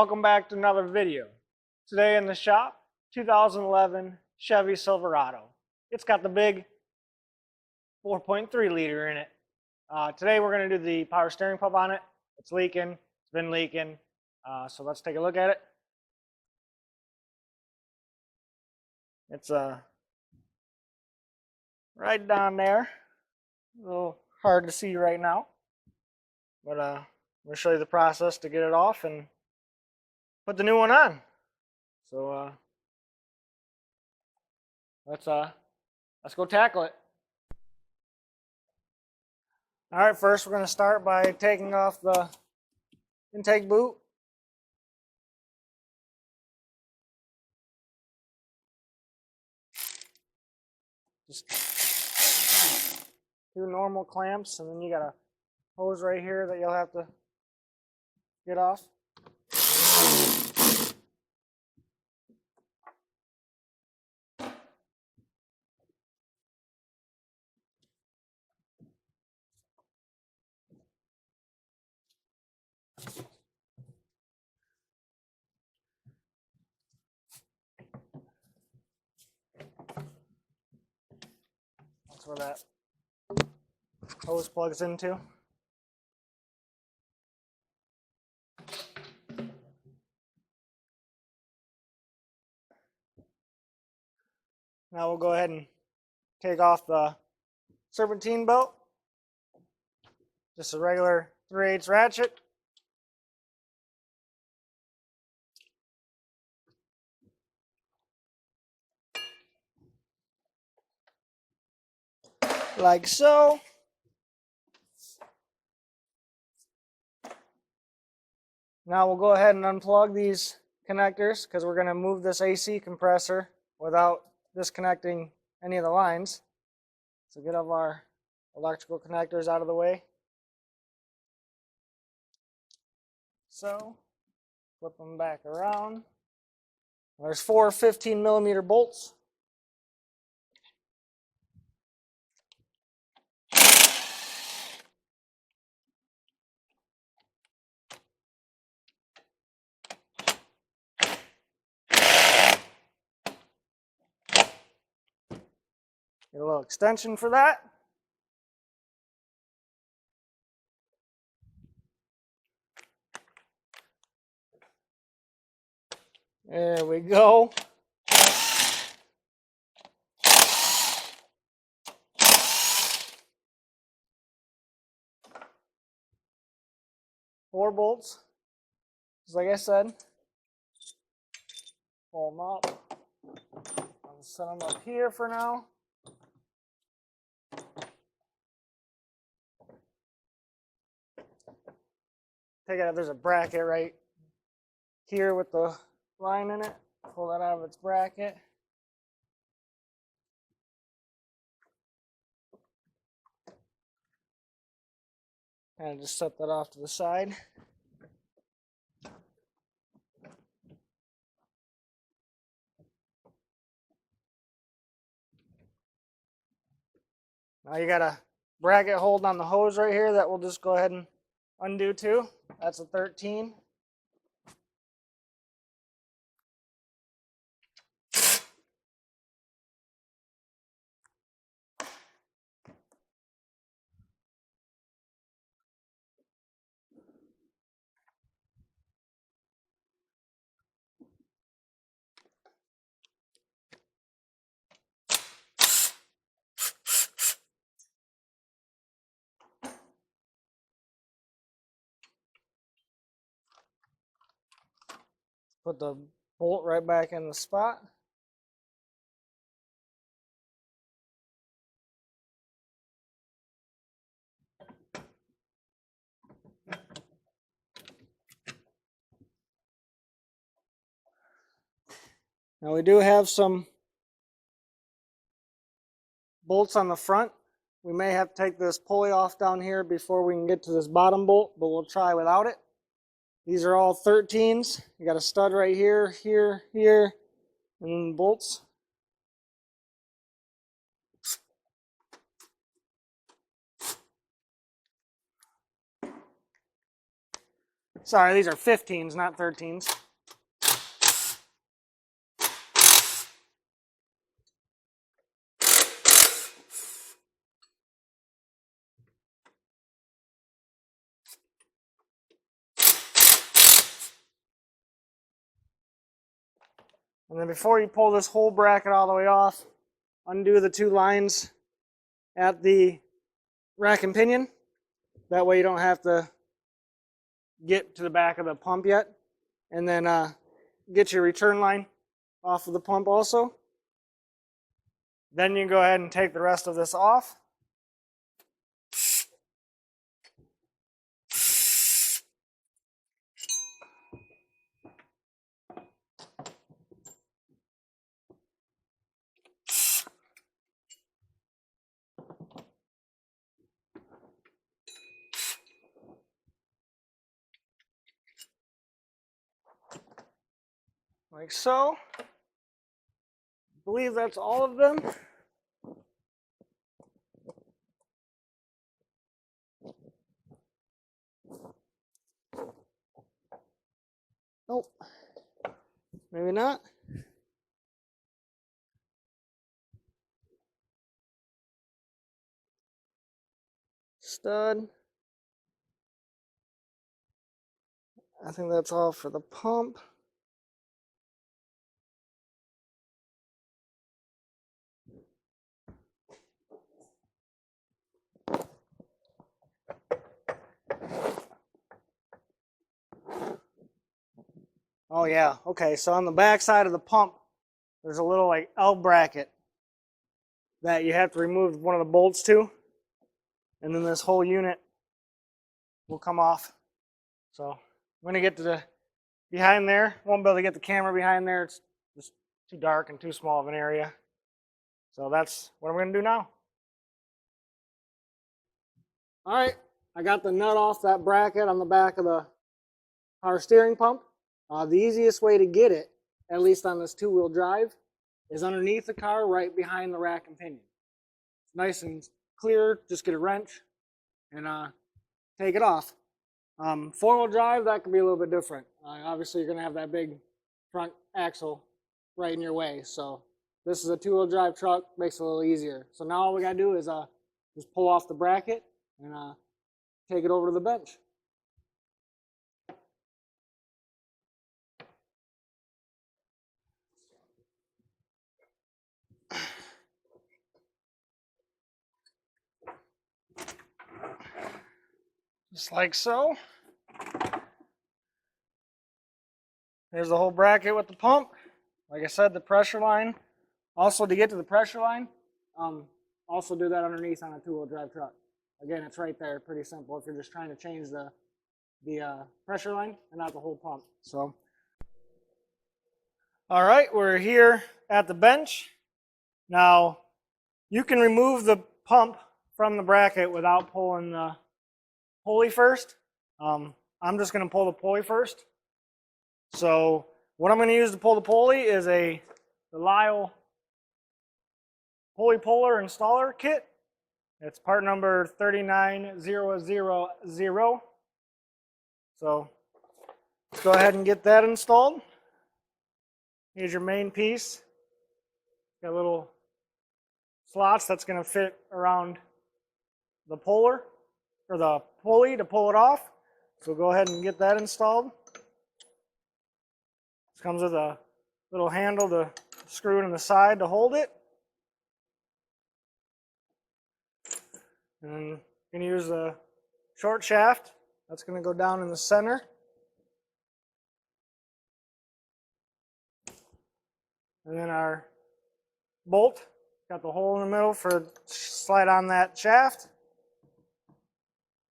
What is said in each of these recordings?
welcome back to another video. Today in the shop, 2011 Chevy Silverado. It's got the big 4.3 liter in it. Today we're going to do the power steering pump on it. It's leaking, it's been leaking, so let's take a look at it. It's right down there. A little hard to see right now, but I'm going to show you the process to get it off and put the new one on. So let's go tackle it. All right, first we're going to start by taking off the intake boot. Just two normal clamps, and then you got a hose right here that you'll have to get off. That's where that hose plugs into. Now we'll go ahead and take off the serpentine belt. Just a regular 3/8 ratchet. Like so. Now we'll go ahead and unplug these connectors because we're going to move this AC compressor without disconnecting any of the lines. So get all our electrical connectors out of the way. So flip them back around. There's 4 15mm bolts. Get a little extension for that. There we go. Four bolts. Just like I said. Pull them up. I'll set them up here for now. Take it out. There's a bracket right here with the line in it. Pull that out of its bracket. And just set that off to the side. Now you got a bracket hold on the hose right here that we'll just go ahead and undo too. That's a 13. Put the bolt right back in the spot. Now we do have some bolts on the front. We may have to take this pulley off down here before we can get to this bottom bolt, but we'll try without it. These are all 13s. You got a stud right here, here, here, and then bolts. Sorry, these are 15s, not 13s. And then before you pull this whole bracket all the way off, undo the 2 lines at the rack and pinion. That way you don't have to get to the back of the pump yet. And then get your return line off of the pump also. Then you can go ahead and take the rest of this off. Like so. I believe that's all of them. Nope. Maybe not. Stud. I think that's all for the pump. Oh yeah, okay, so on the back side of the pump, there's a little like L bracket that you have to remove one of the bolts to, and then this whole unit will come off. So I'm gonna get to the behind there. Won't be able to get the camera behind there. It's just too dark and too small of an area. So that's what I'm gonna do now. All right, I got the nut off that bracket on the back of the power steering pump. The easiest way to get it, at least on this 2-wheel drive, is underneath the car right behind the rack and pinion. It's nice and clear, just get a wrench and take it off. 4-wheel drive, that can be a little bit different. Obviously, you're going to have that big front axle right in your way. So this is a 2-wheel drive truck, makes it a little easier. So now all we got to do is just pull off the bracket and take it over to the bench. Just like so. There's the whole bracket with the pump. Like I said, the pressure line. Also, to get to the pressure line, also do that underneath on a 2-wheel drive truck. Again, it's right there, pretty simple if you're just trying to change the pressure line and not the whole pump. So, all right, we're here at the bench. Now, you can remove the pump from the bracket without pulling the pulley first. I'm just going to pull the pulley first. So what I'm going to use to pull the pulley is the Lyle pulley puller installer kit. It's part number 39000. So let's go ahead and get that installed. Here's your main piece. Got little slots that's going to fit around the puller or the pulley to pull it off. So go ahead and get that installed. This comes with a little handle to screw it in the side to hold it. And you're going to use the short shaft. That's going to go down in the center. And then our bolt, got the hole in the middle for slide on that shaft.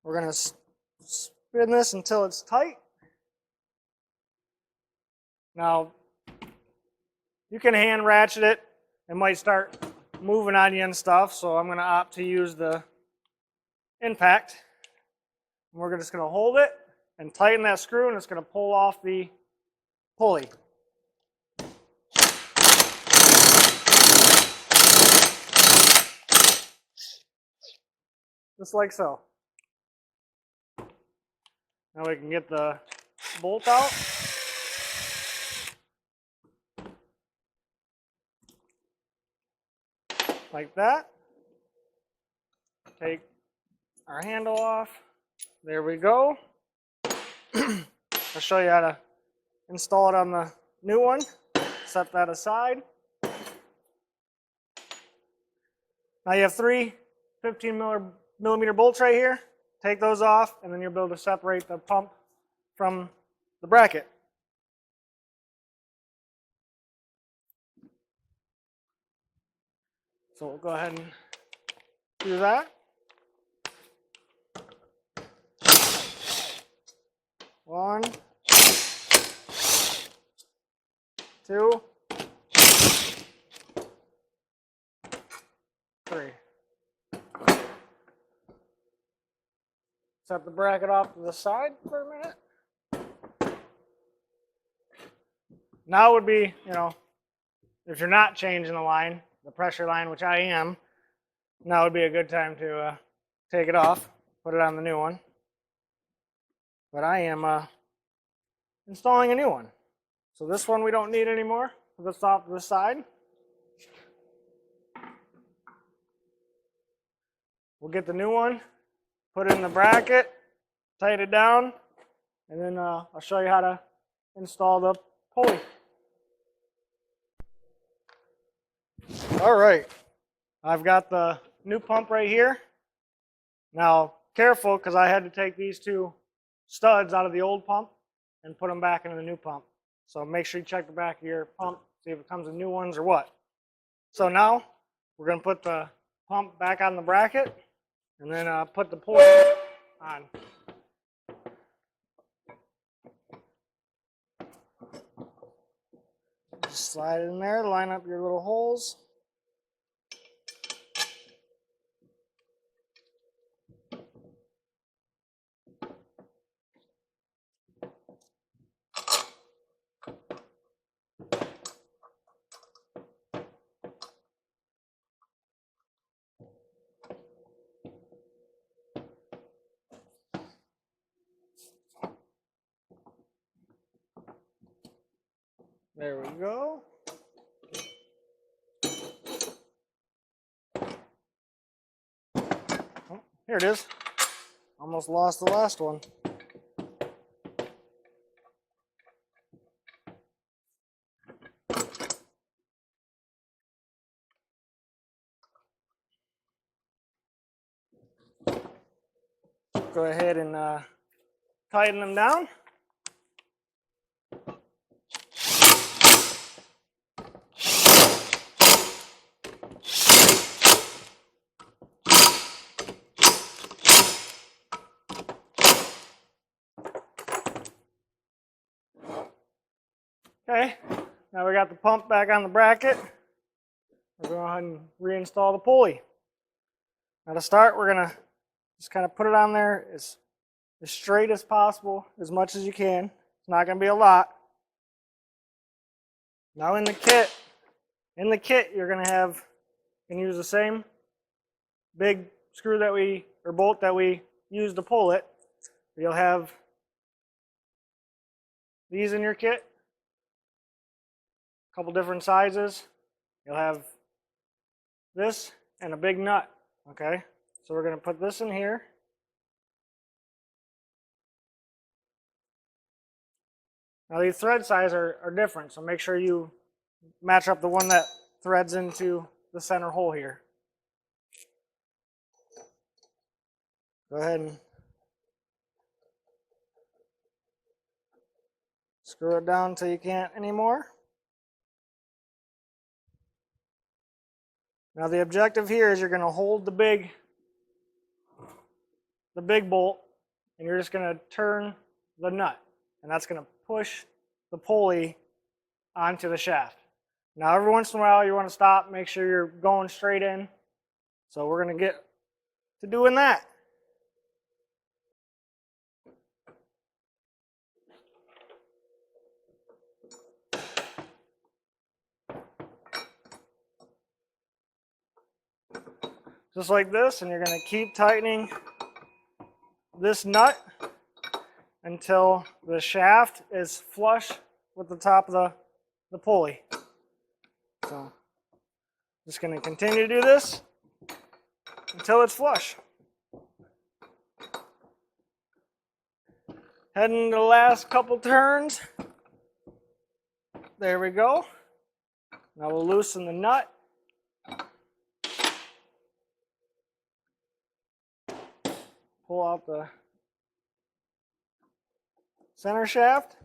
We're going to spin this until it's tight. Now, you can hand ratchet it. It might start moving on you and stuff, so I'm going to opt to use the impact. We're just going to hold it and tighten that screw, and it's going to pull off the pulley. Just like so. Now we can get the bolt out. Like that. Take our handle off. There we go. I'll show you how to install it on the new one. Set that aside. Now you have three 15mm bolts right here. Take those off, and then you'll be able to separate the pump from the bracket. So we'll go ahead and do that. One, two, three. Set the bracket off to the side for a minute. Now would be, if you're not changing the line, the pressure line, which I am, now would be a good time to take it off, put it on the new one. But I am installing a new one. So this one we don't need anymore. Put this off to the side. We'll get the new one, put it in the bracket, tighten it down, and then I'll show you how to install the pulley. All right, I've got the new pump right here. Now, careful, because I had to take these two studs out of the old pump and put them back into the new pump. So make sure you check the back of your pump, see if it comes with new ones or what. So now, we're going to put the pump back on the bracket, and then put the pulley on. Just slide it in there, line up your little holes. There we go. Oh, here it is. Almost lost the last one. Go ahead and tighten them down. Okay, now we got the pump back on the bracket. We're going to go ahead and reinstall the pulley. Now to start, we're going to just kind of put it on there as straight as possible, as much as you can. It's not going to be a lot. Now in the kit, you're going to use the same big screw or bolt that we used to pull it. You'll have these in your kit. Couple different sizes. You'll have this and a big nut. Okay, so we're going to put this in here. Now these thread sizes are different, so make sure you match up the one that threads into the center hole here. Go ahead and screw it down until you can't anymore. Now the objective here is you're going to hold the big bolt, and you're just going to turn the nut, and that's going to push the pulley onto the shaft. Now every once in a while you want to stop, make sure you're going straight in. So we're going to get to doing that. Just like this, and you're going to keep tightening this nut until the shaft is flush with the top of the pulley. So just going to continue to do this until it's flush. Heading to the last couple turns. There we go. Now we'll loosen the nut. Pull out the center shaft.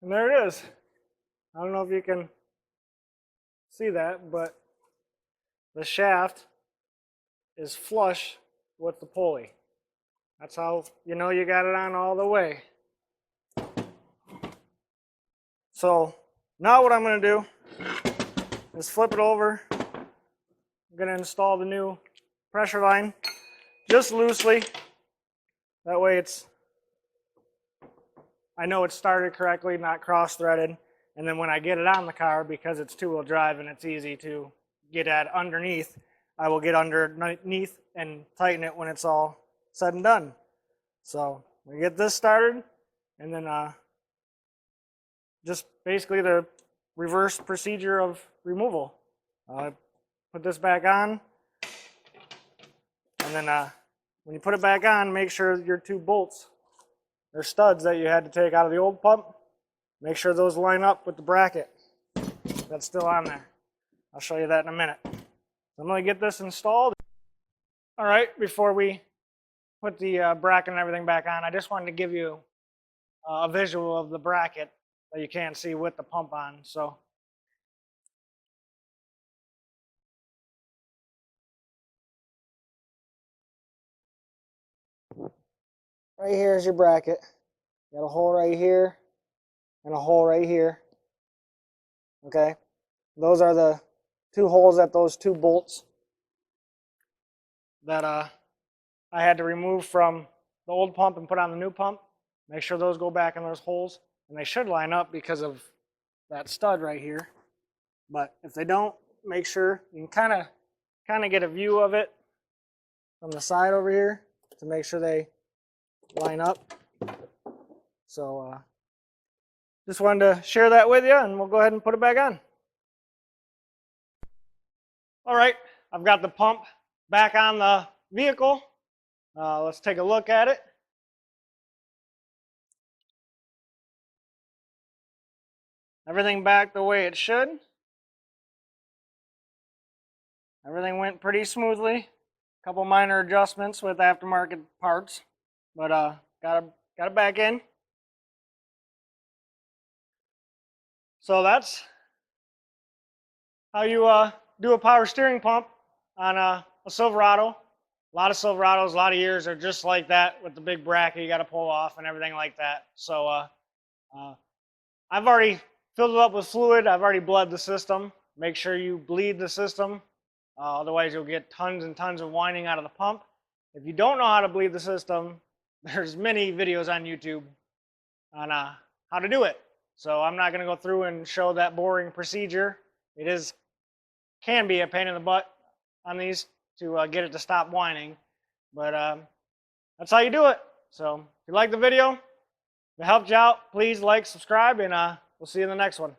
And there it is. I don't know if you can see that, but the shaft is flush with the pulley. That's how you know you got it on all the way. So now what I'm going to do is flip it over. I'm going to install the new pressure line just loosely. That way I know it's started correctly, not cross-threaded. And then when I get it on the car, because it's two-wheel drive and it's easy to get at underneath, I will get underneath and tighten it when it's all said and done. So we get this started, and then just basically the reverse procedure of removal. Put this back on, and then when you put it back on, make sure your two bolts or studs that you had to take out of the old pump, make sure those line up with the bracket that's still on there. I'll show you that in a minute. I'm going to get this installed. All right, before we put the bracket and everything back on, I just wanted to give you a visual of the bracket that you can't see with the pump on. So right here is your bracket. You got a hole right here and a hole right here. Okay, those are the two holes at those two bolts that I had to remove from the old pump and put on the new pump. Make sure those go back in those holes, and they should line up because of that stud right here. But if they don't, make sure you can kind of get a view of it from the side over here to make sure they line up. So just wanted to share that with you, and we'll go ahead and put it back on. All right, I've got the pump back on the vehicle. Let's take a look at it. Everything back the way it should. Everything went pretty smoothly. A couple minor adjustments with aftermarket parts, but got it back in. So that's how you do a power steering pump on a Silverado. A lot of Silverados, a lot of years are just like that with the big bracket you got to pull off and everything like that. So I've already filled it up with fluid. I've already bled the system. Make sure you bleed the system. Otherwise, you'll get tons and tons of whining out of the pump. If you don't know how to bleed the system, there's many videos on YouTube on how to do it. So I'm not going to go through and show that boring procedure. It can be a pain in the butt on these to get it to stop whining. But that's how you do it. So if you like the video, if it helped you out, please like, subscribe, and we'll see you in the next one.